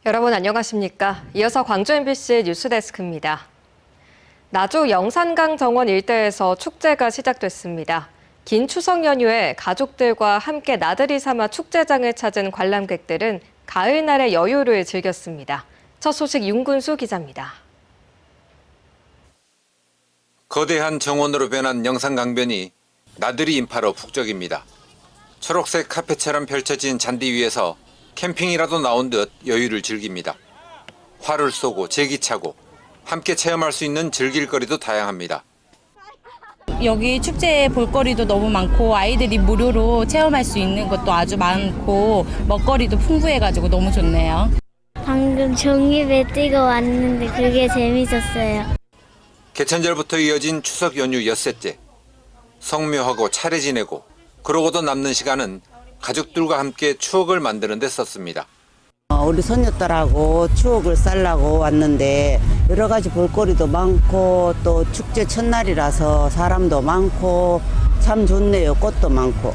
여러분 안녕하십니까? 이어서 광주 MBC 뉴스데스크입니다. 나주 영산강 정원 일대에서 축제가 시작됐습니다. 긴 추석 연휴에 가족들과 함께 나들이 삼아 축제장을 찾은 관람객들은 가을날의 여유를 즐겼습니다. 첫 소식 윤근수 기자입니다. 거대한 정원으로 변한 영산강변이 나들이 인파로 북적입니다. 초록색 카펫처럼 펼쳐진 잔디 위에서 캠핑이라도 나온 듯 여유를 즐깁니다. 활을 쏘고 제기 차고 함께 체험할 수 있는 즐길 거리도 다양합니다. 여기 축제에 볼거리도 너무 많고 아이들이 무료로 체험할 수 있는 것도 아주 많고 먹거리도 풍부해가지고 너무 좋네요. 방금 종이배 뛰고 왔는데 그게 재밌었어요. 개천절부터 이어진 추석 연휴 엿새째. 성묘하고 차례 지내고 그러고도 남는 시간은 가족들과 함께 추억을 만드는 데 썼습니다. 우리 손녀딸하고 추억을 쌓으려고 왔는데 여러 가지 볼거리도 많고 또 축제 첫날이라서 사람도 많고 참 좋네요. 꽃도 많고.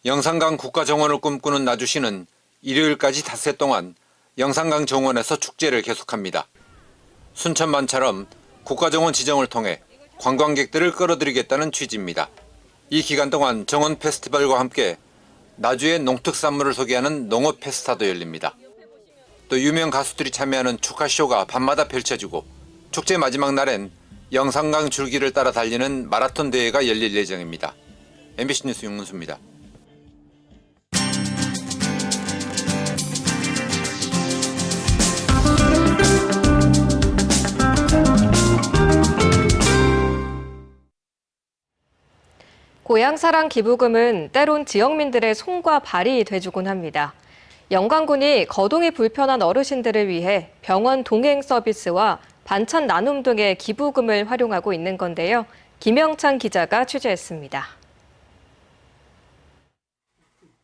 영산강 국가정원을 꿈꾸는 나주시는 일요일까지 닷새 동안 영산강 정원에서 축제를 계속합니다. 순천만처럼 국가정원 지정을 통해 관광객들을 끌어들이겠다는 취지입니다. 이 기간 동안 정원 페스티벌과 함께 나주의 농특산물을 소개하는 농업 페스타도 열립니다. 또 유명 가수들이 참여하는 축하쇼가 밤마다 펼쳐지고 축제 마지막 날엔 영산강 줄기를 따라 달리는 마라톤 대회가 열릴 예정입니다. MBC 뉴스 윤문수입니다. 고향사랑 기부금은 때론 지역민들의 손과 발이 돼주곤 합니다. 영광군이 거동이 불편한 어르신들을 위해 병원 동행 서비스와 반찬 나눔 등의 기부금을 활용하고 있는 건데요. 김영찬 기자가 취재했습니다.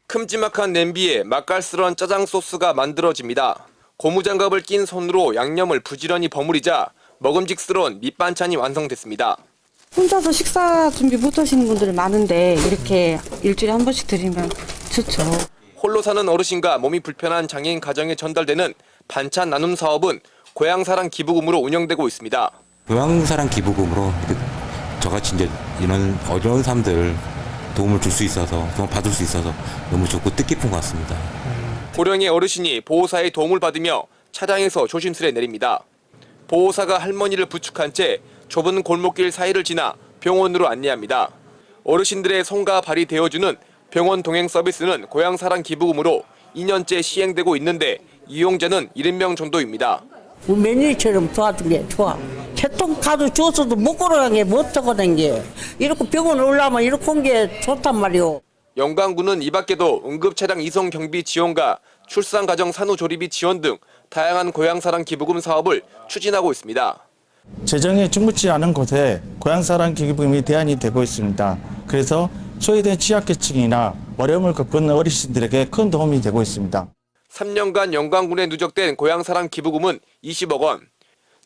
큼지막한 냄비에 맛깔스런 짜장 소스가 만들어집니다. 고무장갑을 낀 손으로 양념을 부지런히 버무리자 먹음직스러운 밑반찬이 완성됐습니다. 혼자서 식사 준비 못 하시는 분들이 많은데 이렇게 일주일에 한 번씩 드리면 좋죠. 홀로 사는 어르신과 몸이 불편한 장애인 가정에 전달되는 반찬 나눔 사업은 고향사랑 기부금으로 운영되고 있습니다. 고향사랑 기부금으로 저같이 이제 이런 어려운 사람들 도움을 줄 수 있어서, 도움 받을 수 있어서 너무 좋고 뜻깊은 것 같습니다. 고령의 어르신이 보호사의 도움을 받으며 차량에서 조심스레 내립니다. 보호사가 할머니를 부축한 채 좁은 골목길 사이를 지나 병원으로 안내합니다. 어르신들의 손과 발이 되어주는 병원 동행 서비스는 고향사랑 기부금으로 2년째 시행되고 있는데 이용자는 70명 정도입니다. 우리 며느리처럼 도와준 게 좋아. 교통카드 줬어도 못 걸어간 게 못 타고 댕겨. 이렇게 병원 올라면 이렇게 온 게 좋단 말이오. 영광군은 이 밖에도 응급차량 이송 경비 지원과 출산가정 산후조리비 지원 등 다양한 고향사랑 기부금 사업을 추진하고 있습니다. 재정이 충분치 않은 곳에 고향사랑 기부금이 대안이 되고 있습니다. 그래서 소외된 취약계층이나 어려움을 겪는 어르신들에게 큰 도움이 되고 있습니다. 3년간 영광군에 누적된 고향사랑 기부금은 20억 원.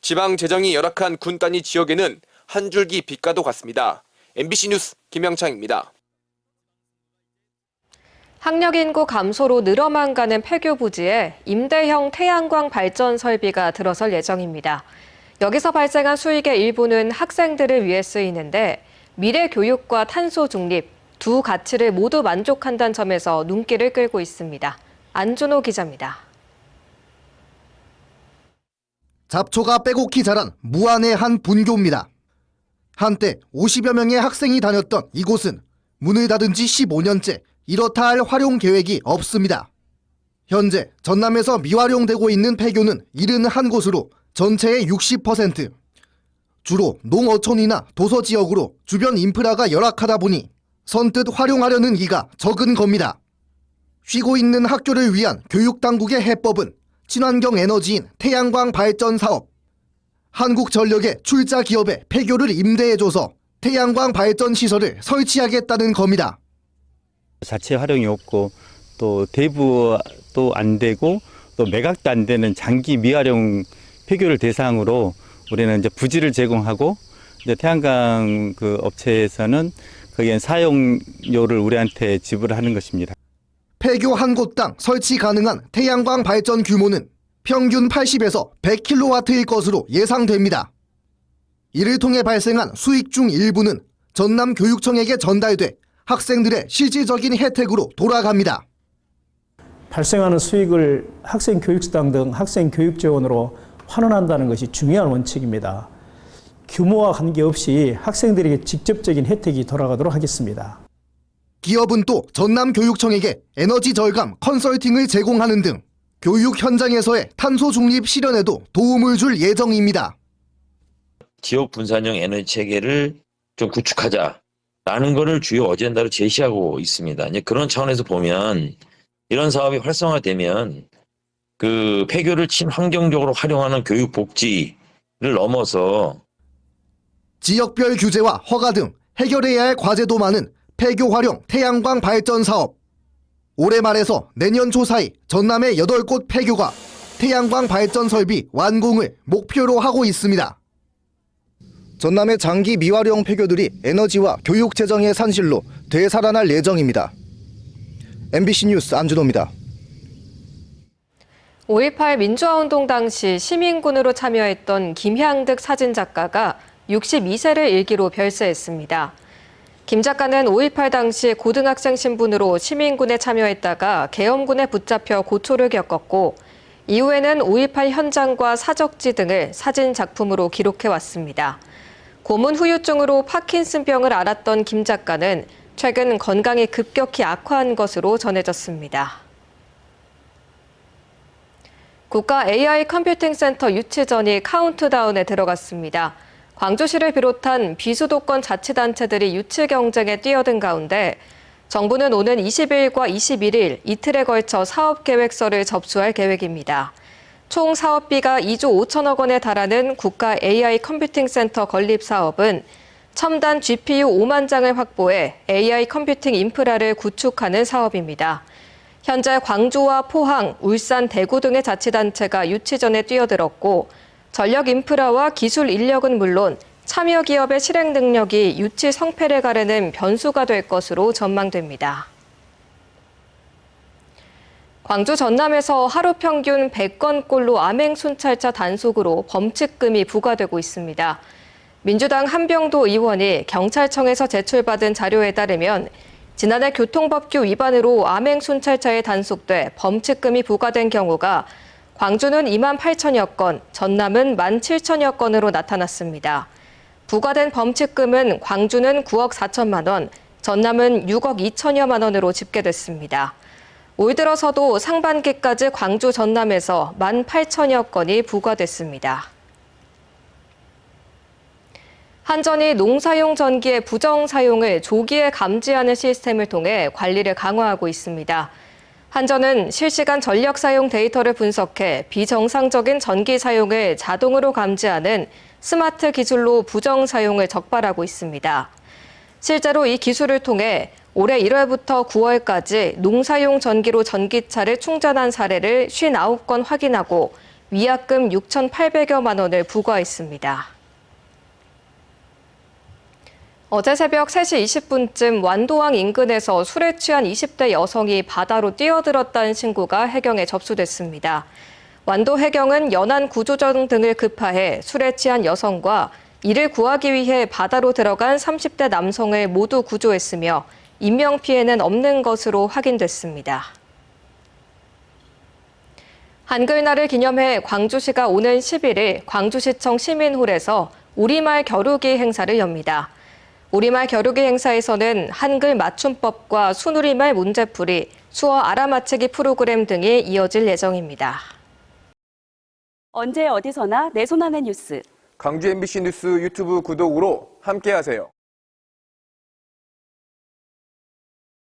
지방 재정이 열악한 군 단위 지역에는 한 줄기 빛과도 같습니다. MBC 뉴스 김영창입니다. 학력 인구 감소로 늘어만 가는 폐교 부지에 임대형 태양광 발전 설비가 들어설 예정입니다. 여기서 발생한 수익의 일부는 학생들을 위해 쓰이는데 미래 교육과 탄소 중립 두 가치를 모두 만족한다는 점에서 눈길을 끌고 있습니다. 안준호 기자입니다. 잡초가 빼곡히 자란 무안의 한 분교입니다. 한때 50여 명의 학생이 다녔던 이곳은 문을 닫은 지 15년째 이렇다 할 활용 계획이 없습니다. 현재 전남에서 미활용되고 있는 폐교는 71곳으로 전체의 60%. 주로 농어촌이나 도서지역으로 주변 인프라가 열악하다 보니 선뜻 활용하려는 이가 적은 겁니다. 쉬고 있는 학교를 위한 교육당국의 해법은 친환경 에너지인 태양광 발전 사업. 한국전력의 출자 기업에 폐교를 임대해줘서 태양광 발전 시설을 설치하겠다는 겁니다. 자체 활용이 없고 또 대부도 안 되고 또 매각도 안 되는 장기 미활용 폐교를 대상으로 우리는 이제 부지를 제공하고 이제 태양광 그 업체에서는 거기에 사용료를 우리한테 지불하는 것입니다. 폐교 한 곳당 설치 가능한 태양광 발전 규모는 평균 80에서 100kW일 것으로 예상됩니다. 이를 통해 발생한 수익 중 일부는 전남교육청에게 전달돼 학생들의 실질적인 혜택으로 돌아갑니다. 발생하는 수익을 학생교육수당 등 학생교육지원으로 환원한다는 것이 중요한 원칙입니다. 규모와 관계없이 학생들에게 직접적인 혜택이 돌아가도록 하겠습니다. 기업은 또 전남교육청에게 에너지 절감 컨설팅을 제공하는 등 교육 현장에서의 탄소 중립 실현에도 도움을 줄 예정입니다. 지역 분산형 에너지 체계를 좀 구축하자라는 것을 주요 어젠다로 제시하고 있습니다. 이제 그런 차원에서 보면 이런 사업이 활성화되면 그 폐교를 친환경적으로 활용하는 교육 복지를 넘어서 지역별 규제와 허가 등 해결해야 할 과제도 많은 폐교 활용 태양광 발전 사업. 올해 말에서 내년 초 사이 전남의 8곳 폐교가 태양광 발전 설비 완공을 목표로 하고 있습니다. 전남의 장기 미활용 폐교들이 에너지와 교육 재정의 산실로 되살아날 예정입니다. MBC 뉴스 안준호입니다. 5.18 민주화운동 당시 시민군으로 참여했던 김향득 사진작가가 62세를 일기로 별세했습니다. 김 작가는 5.18 당시 고등학생 신분으로 시민군에 참여했다가 계엄군에 붙잡혀 고초를 겪었고 이후에는 5.18 현장과 사적지 등을 사진 작품으로 기록해왔습니다. 고문 후유증으로 파킨슨병을 앓았던 김 작가는 최근 건강이 급격히 악화한 것으로 전해졌습니다. 국가 AI 컴퓨팅 센터 유치전이 카운트다운에 들어갔습니다. 광주시를 비롯한 비수도권 자치단체들이 유치 경쟁에 뛰어든 가운데 정부는 오는 20일과 21일 이틀에 걸쳐 사업계획서를 접수할 계획입니다. 총 사업비가 2조 5천억 원에 달하는 국가 AI 컴퓨팅 센터 건립 사업은 첨단 GPU 5만 장을 확보해 AI 컴퓨팅 인프라를 구축하는 사업입니다. 현재 광주와 포항, 울산, 대구 등의 자치단체가 유치전에 뛰어들었고 전력 인프라와 기술 인력은 물론 참여 기업의 실행 능력이 유치 성패를 가르는 변수가 될 것으로 전망됩니다. 광주 전남에서 하루 평균 100건꼴로 암행 순찰차 단속으로 범칙금이 부과되고 있습니다. 민주당 한병도 의원이 경찰청에서 제출받은 자료에 따르면 지난해 교통법규 위반으로 암행 순찰차에 단속돼 범칙금이 부과된 경우가 광주는 2만 8천여 건, 전남은 1만 7천여 건으로 나타났습니다. 부과된 범칙금은 광주는 9억 4천만 원, 전남은 6억 2천여만 원으로 집계됐습니다. 올 들어서도 상반기까지 광주 전남에서 1만 8천여 건이 부과됐습니다. 한전이 농사용 전기의 부정 사용을 조기에 감지하는 시스템을 통해 관리를 강화하고 있습니다. 한전은 실시간 전력 사용 데이터를 분석해 비정상적인 전기 사용을 자동으로 감지하는 스마트 기술로 부정 사용을 적발하고 있습니다. 실제로 이 기술을 통해 올해 1월부터 9월까지 농사용 전기로 전기차를 충전한 사례를 59건 확인하고 위약금 6,800여만 원을 부과했습니다. 어제 새벽 3시 20분쯤 완도항 인근에서 술에 취한 20대 여성이 바다로 뛰어들었다는 신고가 해경에 접수됐습니다. 완도 해경은 연안 구조정 등을 급파해 술에 취한 여성과 이를 구하기 위해 바다로 들어간 30대 남성을 모두 구조했으며 인명피해는 없는 것으로 확인됐습니다. 한글날을 기념해 광주시가 오는 11일 광주시청 시민홀에서 우리말 겨루기 행사를 엽니다. 우리말 겨루기 행사에서는 한글 맞춤법과 순우리말 문제풀이, 수어 알아맞히기 프로그램 등이 이어질 예정입니다. 언제 어디서나 내 손 안의 뉴스. 광주 MBC 뉴스 유튜브 구독으로 함께하세요.